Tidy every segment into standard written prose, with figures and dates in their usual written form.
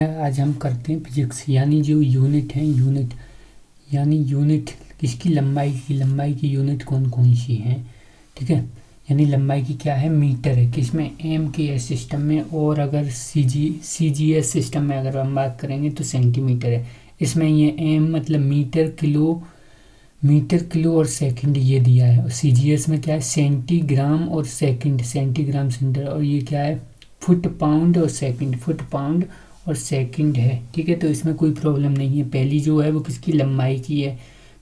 आज हम करते हैं फिजिक्स, यानी जो यूनिट है, यूनिट किसकी, लंबाई की यूनिट कौन कौन सी है। ठीक है, यानी लंबाई की क्या है, मीटर है किसमें, एम के एस सिस्टम में, और अगर सी जी एस सिस्टम में अगर हम बात करेंगे तो सेंटीमीटर है। इसमें ये एम मतलब मीटर किलो और सेकंड ये दिया है, और सी जी एस में क्या है, सेंटीग्राम और सेकंड, सेंटीग्राम सेंटर, और ये क्या है, फुट पाउंड और सेकंड है। ठीक है, तो इसमें कोई प्रॉब्लम नहीं है। पहली जो है वो किसकी, लंबाई की है,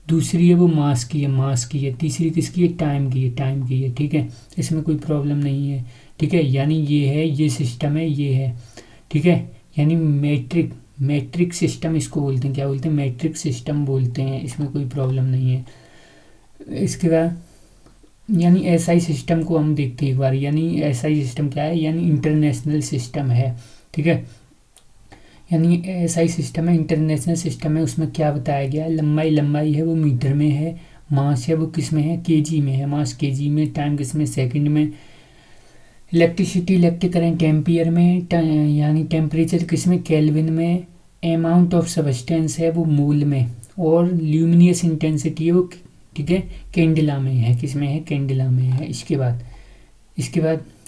दूसरी है वो मास की है, तीसरी किसकी है, टाइम की है। ठीक है, इसमें कोई प्रॉब्लम नहीं है। ठीक है, यानी ये है, ये सिस्टम है, ये है। ठीक है, यानी मैट्रिक सिस्टम इसको बोलते हैं, क्या बोलते हैं, मैट्रिक सिस्टम बोलते हैं, इसमें कोई प्रॉब्लम नहीं है। इसके बाद यानी एसआई सिस्टम को हम देखते हैं एक बार। यानी एसआई सिस्टम क्या है, यानी इंटरनेशनल सिस्टम है। ठीक है, यानी एसआई सिस्टम है, इंटरनेशनल सिस्टम है। उसमें क्या बताया गया है, लंबाई है वो मीटर में है, मास है वो किस में है, केजी में है, मास केजी में, टाइम किस में, सेकंड में, इलेक्ट्रिक करंट एम्पियर में, यानी टेम्परेचर किस में, केल्विन में, अमाउंट ऑफ सब्सटेंस है वो मूल में, और ल्यूमिनियस इंटेंसिटी है वो, ठीक है, कैंडिला में है, किस में है, कैंडिला में है। इसके बाद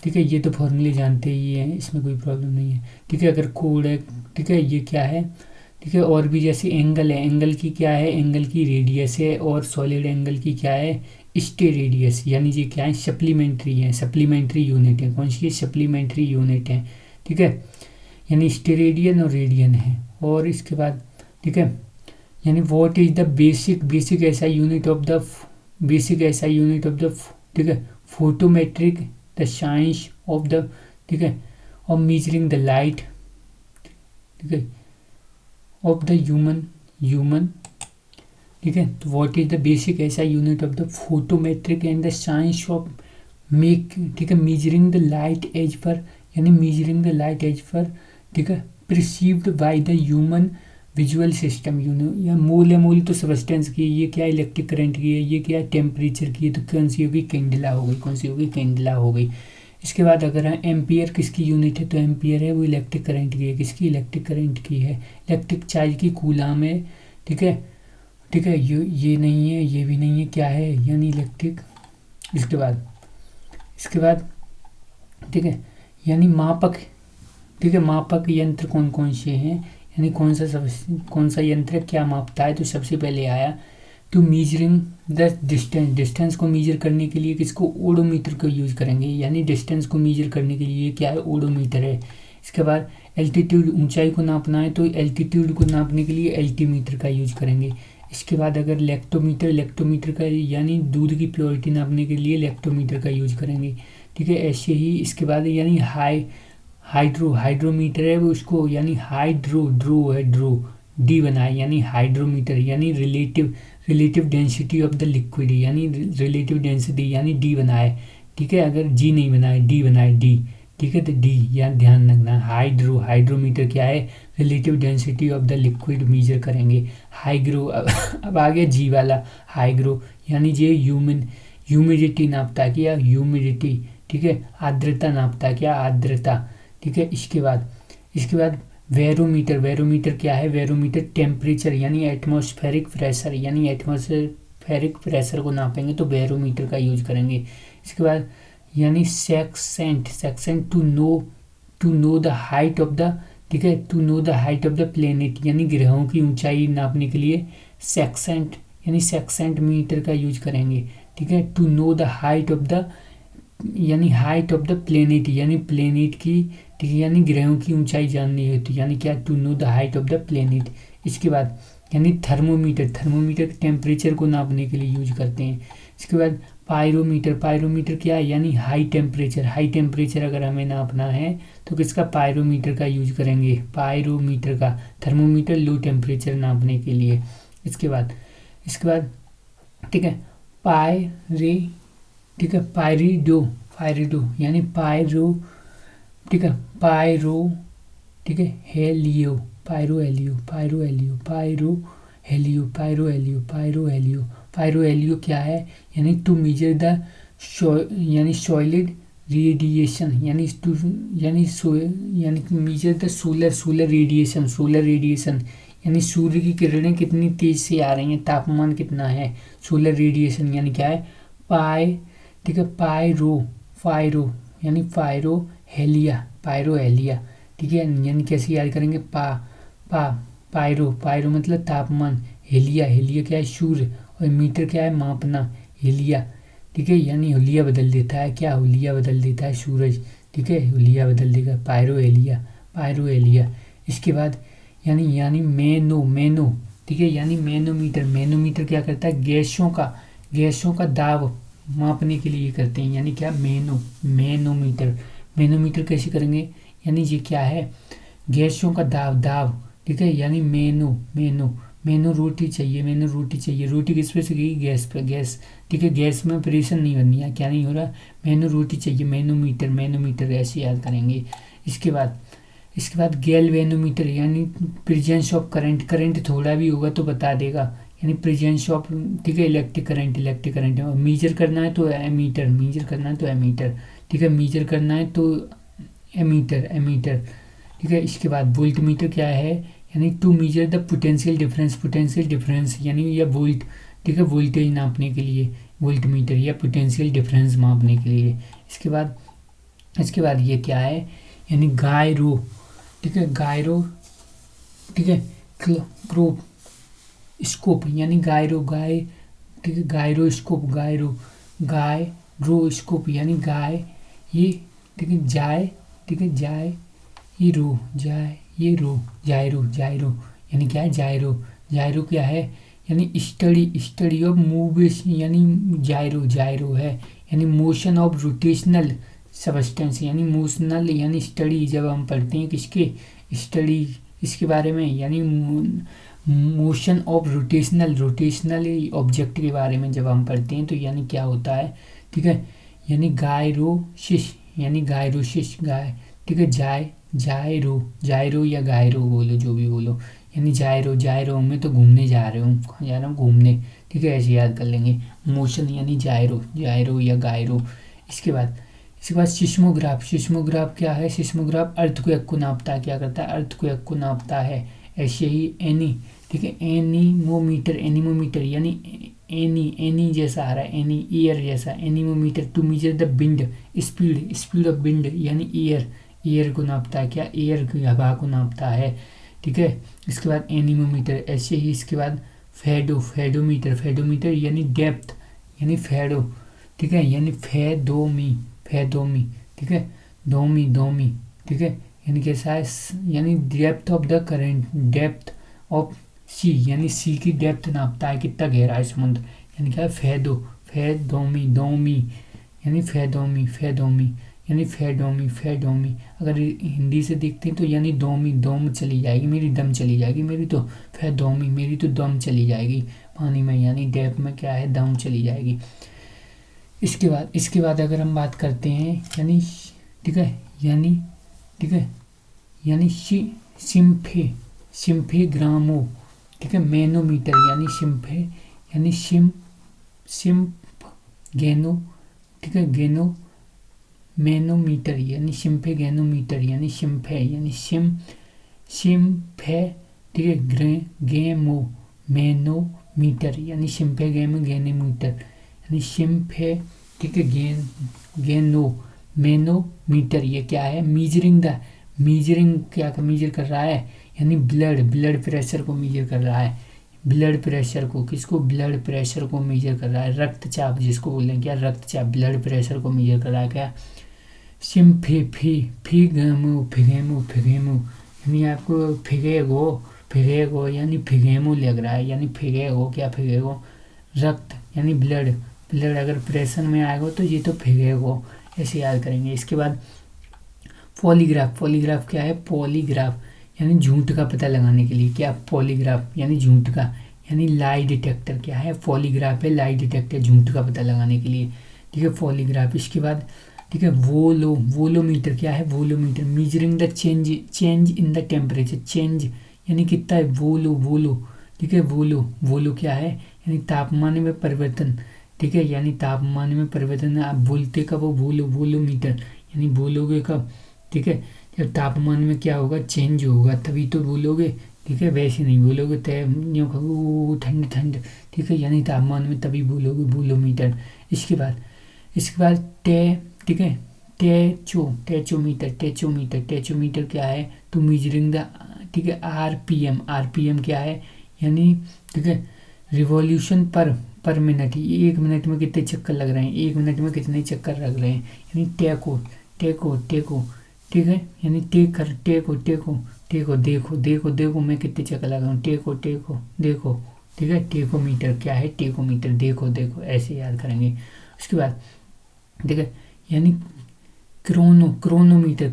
ठीक है, ये तो फॉर्मूले जानते ही हैं, इसमें कोई प्रॉब्लम नहीं है। ठीक है, अगर कोड है, ठीक है, ये क्या है, ठीक है, और भी जैसे एंगल है, एंगल की क्या है, एंगल की रेडियस है, और सॉलिड एंगल की क्या है, स्टे रेडियस, यानी ये क्या है, सप्लीमेंट्री यूनिट है। कौन सी, सप्लीमेंट्री यूनिट है। ठीक है, यानी स्टेरेडियन और रेडियन है। और इसके बाद ठीक है, यानी व्हाट इज द बेसिक ऐसा यूनिट ऑफ द ठीक है, photometric, the science of the, ठीक है, ऑफ मेजरिंग द लाइट, ठीक है, ऑफ द ह्यूमन। ठीक है, तो व्हाट इज द बेसिक ऐसा unit of the photometric and the science of ठीक है, measuring the light as per, यानी measuring the light as per, ठीक है, perceived by the human visual system. या मोल तो सब्सटेंस की, ये क्या इलेक्ट्रिक करंट की है, ये क्या टेम्परेचर की है, तो कौन सी होगी, कैंडिला हो गई। इसके बाद अगर एम्पियर किसकी यूनिट है, तो एम्पियर है वो इलेक्ट्रिक करंट की है, किसकी, इलेक्ट्रिक करंट की है, इलेक्ट्रिक चार्ज की कूलाम है। ठीक है, ये नहीं है, ये भी नहीं है, क्या है, यानी इलेक्ट्रिक। इसके बाद ठीक है, यानी मापक, ठीक है, मापक यंत्र कौन कौन से हैं, यानी कौन सा यंत्र क्या मापता है। तो सबसे पहले आया टू मीजरिंग द डिस्टेंस को मीजर करने के लिए किसको, ओडोमीटर को यूज करेंगे, यानी डिस्टेंस को मीजर करने के लिए क्या है, ओडोमीटर है। इसके बाद एल्टीट्यूड, ऊंचाई को नापना है तो एल्टीट्यूड को नापने के लिए एल्टीमीटर का यूज करेंगे। इसके बाद अगर लेक्टोमीटर का, यानी दूध की प्योरिटी नापने के लिए लेक्टोमीटर का यूज करेंगे। ठीक है, ऐसे ही इसके बाद यानी हाइड्रोमीटर है वो, उसको यानी ड्रो डी बनाए, यानी हाइड्रोमीटर, यानी relative density of the liquid, यानी रिलेटिव डेंसिटी, यानी डी बनाए। ठीक है, अगर जी नहीं बनाए, डी बनाए, डी। ठीक है, तो डी, यहाँ ध्यान रखना, हाइड्रोमीटर क्या है, relative density of the liquid measure करेंगे। हाइग्रो, अब आ गया जी वाला, हाइग्रो, यानी ये ह्यूमिडिटी नापता है, क्या, ह्यूमिडिटी। ठीक है, आर्द्रता नापता है, क्या, आर्द्रता। ठीक है, इसके बाद वेरोमीटर क्या है, वेरोमीटर टेम्परेचर, यानी एटमॉस्फेरिक प्रेशर को नापेंगे तो वेरोमीटर का यूज करेंगे। इसके बाद यानी sextant to know the height of the, ठीक है, to know the height of the planet, यानी ग्रहों की ऊंचाई नापने के लिए सेक्सेंट, यानी सेक्सेंट मीटर का यूज करेंगे। ठीक है, to know the height of the, यानी हाइट ऑफ द प्लेनेट, यानी प्लेनेट की, ठीक है, यानी ग्रहों की ऊंचाई जाननी है तो यानी क्या, to know the height of the planet. इसके बाद यानी थर्मोमीटर टेम्परेचर को नापने के लिए यूज करते हैं। इसके बाद पायरोमीटर क्या है, यानी हाई टेम्परेचर अगर हमें नापना है तो किसका, पायरोमीटर का यूज करेंगे, पायरोमीटर का। थर्मोमीटर लो टेम्परेचर नापने के लिए। इसके बाद ठीक है, ठीक है, पायरिडो यानी पायरो, ठीक है, ठीक है, पायरो हेलियो क्या है, यानी टू मेजर द, यानी सॉलिड रेडिएशन यानी कि मेजर द सोलर रेडिएशन यानी सूर्य की किरणें कितनी तेज से आ रही हैं, तापमान कितना है। सोलर रेडिएशन यानी क्या है, पाई, ठीक है, फायरो यानी पायरो हेलिया, ठीक है। यानी कैसे याद करेंगे, पायरो मतलब तापमान, हेलिया क्या है, सूर्य, और मीटर क्या है, मापना, हेलिया, ठीक है। यानी हुलिया बदल देता है, क्या हुलिया बदल देता है, सूरज, ठीक है, हुलिया बदल देगा, पायरो हेलिया। इसके बाद यानी मेनो, ठीक है, यानी मैनोमीटर क्या करता है, गैसों का दाब मापने के लिए करते हैं, यानी क्या, मैनोमीटर कैसे करेंगे, यानी ये क्या है, गैसों का दाब, ठीक है। यानी मेनो रोटी चाहिए, रोटी किस पे सेकेगी, गैस, ठीक है, गैस में ऑपरेशन नहीं करनी है, क्या नहीं हो रहा, मेनो रोटी चाहिए, मैनोमीटर ऐसे याद करेंगे। इसके बाद गैल्वेनोमीटर यानी प्रेजेंस ऑफ करंट थोड़ा भी होगा तो बता देगा, यानी प्रेजेंस ऑफ, ठीक है, इलेक्ट्रिक करंट। मेजर करना है तो एमीटर, ठीक है, मेजर करना है तो एमीटर, ठीक है। इसके बाद वोल्टमीटर क्या है, यानी to measure the potential difference यानी या वोल्ट, ठीक है, वोल्टेज नापने के लिए वोल्टमीटर, या पोटेंशियल डिफरेंस मापने के लिए। इसके बाद ये क्या है, यानी गायरो, ठीक है, ठीक है, क्रोप स्कोप यानी ठीक है, गायरोस्कोप यानी गाय, ये, ठीक है, जाय ये रो जायरो यानी क्या है, जायरो क्या है, यानी स्टडी ऑफ मूवेशन, यानी जायरो है, यानी मोशन ऑफ रोटेशनल सबस्टेंस, यानी मोशनल, यानी स्टडी जब हम पढ़ते हैं किसके, स्टडी इसके बारे में, यानी मोशन ऑफ रोटेशनल ऑब्जेक्ट के बारे में जब हम पढ़ते हैं तो यानी क्या होता है, ठीक है, यानी गायरोसिस गाय, ठीक है, जायरो या गायरो बोलो, जो भी बोलो, यानी जायरो में तो घूमने जा रहे हूँ, कहाँ जा रहा हूँ, घूमने, ठीक है, ऐसे याद कर लेंगे। मोशन यानी जायरो या गायरो। इसके बाद सिस्मोग्राफ क्या है, सिस्मोग्राफ अर्थक्वेक को नापता है, क्या करता है, अर्थक्वेक को नापता है। ऐसे ही ठीक है, एनीमोमीटर यानी एनी जैसा आ रहा है, एनी ईयर जैसा, anemometer to measure the wind speed of wind, यानी ईयर को नापता है, क्या, एयर की हवा को नापता है, ठीक है। इसके बाद एनीमोमीटर। ऐसे ही इसके बाद फेडोमीटर यानी डेप्थ, यानी फेडो, ठीक है, यानी फेदोमी, ठीक है, दोमी, ठीक है, यानी कैसा है, यानी depth of the current, depth of sea यानी सी की डेप्थ नापता है, कितना गहरा है समुद्र, यानी क्या है, दोमी यानी फेडोमी। अगर हिंदी से देखते हैं तो यानी दोम चली जाएगी, मेरी दम चली जाएगी, मेरी तो दम चली जाएगी पानी में, यानी डेप्थ में क्या है, दम चली जाएगी। इसके बाद अगर हम बात करते हैं यानी, ठीक है, यानी सिम्फेग्रामो, ठीक है, मैनोमीटर यानी सिम्फगेनो, ठीक है, मैनोमीटर यानी सिम्फेगेनोमीटर यानी सिम्फे, ठीक है, गेमो मैनोमीटर यानी सिम्फेगेनोमीटर यानी ठीक है, गेनो मैनोमीटर, ये क्या है, मेजर कर रहा है, यानी ब्लड प्रेशर को मेजर कर रहा है, ब्लड प्रेशर को मेजर कर रहा है, रक्तचाप जिसको बोलें, क्या, रक्तचाप ब्लड प्रेशर को मेजर कर रहा है, क्या, फिगेमो यानी आपको फिगेगो यानी फिगेमो लग रहा है, यानी फिगेगो रक्त यानी ब्लड अगर प्रेशर में आएगा तो ये तो फिगेगो, ऐसे याद करेंगे। इसके बाद पॉलीग्राफ क्या है, यानी झूठ का पता लगाने के लिए, क्या, पॉलीग्राफ यानी झूठ का, यानी लाई डिटेक्टर क्या है, पॉलीग्राफ है, लाई डिटेक्टर झूठ का पता लगाने के लिए, ठीक है, पॉलीग्राफ। इसके बाद, ठीक है, वोलोमीटर क्या है, measuring the change in the temperature, change यानी कितना है, वोलो, ठीक है, वोलो क्या है, यानी तापमान में परिवर्तन, ठीक है, यानी तापमान में परिवर्तन। आप बोलते कब हो, वोलोमीटर, यानी बोलोगे कब, ठीक है, जब तापमान में क्या होगा, चेंज होगा, तभी तो बोलोगे, ठीक है, वैसे नहीं बोलोगे ठंड ठंड, ठीक है, यानी तापमान में तभी बोलोगे वोलोमीटर। इसके बाद ठीक है, टेचोमीटर क्या है, टू मीजरिंग द, ठीक है, आरपीएम क्या है, यानी ठीक है, रिवॉल्यूशन पर मिनट, एक मिनट में कितने चक्कर लग रहे हैं, एक मिनट में कितने चक्कर लग रहे हैं, यानी टेको, ठीक है, यानी टेको, देखो मैं कितने चक्कर लगा हूँ, टेको देखो, ठीक है, टेकोमीटर क्या है, टेकोमीटर देखो, ऐसे याद करेंगे। उसके बाद ठीक है, यानी क्रोनोमीटर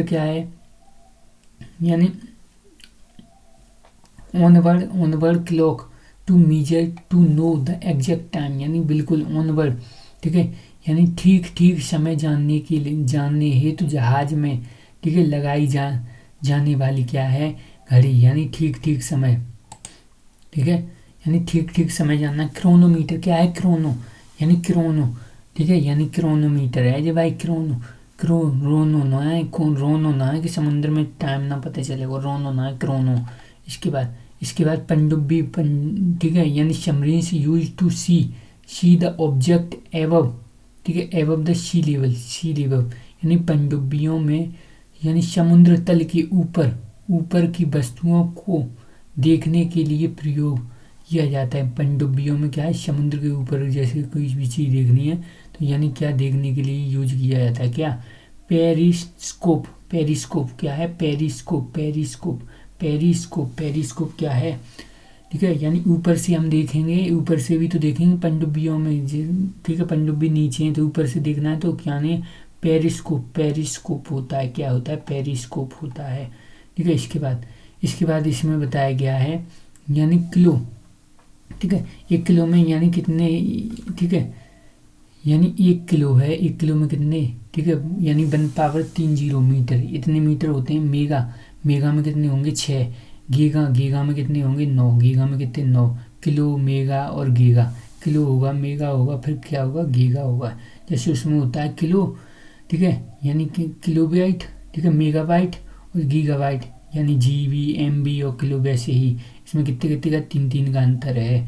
क्या है, यानी onward clock to measure to know the exact time, यानी बिल्कुल ऑनवर्ड, ठीक है, यानी ठीक समय जानने हेतु जहाज में, ठीक है, लगाई जाने वाली क्या है, घड़ी, यानी ठीक समय, ठीक है, यानी ठीक समय जानना। क्रोनोमीटर क्या है, क्रोनो, ठीक है, यानी क्रोनोमीटर है जो भाई, रोनो ना है कि समुद्र में टाइम ना पता चलेगा, रोनो ना है, क्रोनो। इसके बाद पनडुब्बी, ठीक है, यानी submarines use to see the object above, ठीक है, एबव द सी लेवल, यानी पनडुब्बियों में, यानी समुद्र तल के ऊपर की वस्तुओं को देखने के लिए प्रयोग किया जाता है। पनडुब्बियों में क्या है, समुद्र के ऊपर जैसे कोई भी चीज़ देखनी है तो यानी क्या देखने के लिए यूज किया जाता है, क्या, पेरिस्कोप क्या है, पेरिस्कोप क्या है, ठीक है, यानी ऊपर से हम देखेंगे, ऊपर से भी तो देखेंगे पनडुब्बियों में, ठीक है, पनडुब्बी नीचे है तो ऊपर से देखना है तो क्या नहीं, पेरिस्कोप होता है, क्या होता है, पेरिस्कोप होता है, ठीक है। इसके बाद इसमें बताया गया है, यानी किलो, ठीक है, 1 किलो में यानी कितने, ठीक है, यानी 1 किलो है, 1 किलो में कितने, ठीक है, यानी 1/30 मीटर, इतने मीटर होते हैं। मेगा में कितने होंगे, 6, गीगा में कितने होंगे, 9, गीगा में कितने, 9, किलो, मेगा और गीगा, किलो होगा, मेगा होगा, फिर क्या होगा, गीगा होगा, जैसे उसमें होता है किलो, ठीक है, यानी कि किलोबाइट, ठीक है, मेगाबाइट और गीगाबाइट, यानी जीबी, एमबी और किलो, वैसे ही इसमें कितने का 3 का अंतर है।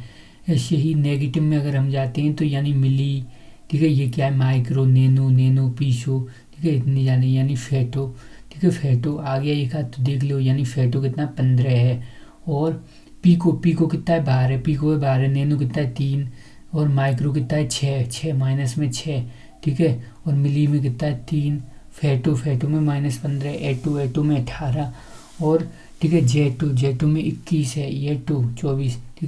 ऐसे ही नेगेटिव में अगर हम जाते हैं तो यानी मिली, ठीक है, ये क्या है, माइक्रो, नैनो, पीसो, ठीक है, इतने जाने, यानी फेटो, ठीक है, फेटो आ गया एक हाथ तो देख लो, यानी फेटो कितना 15 है। और पीको कितना है, 12, पीको है 12, नैनो कितना है 3, और माइक्रो कितना है 6 माइनस में 6, ठीक है, और मिली में कितना है 3, फेटो में -15, एटो में 18, और ठीक है, जेटो में 21 है, ये 24, ठीक है।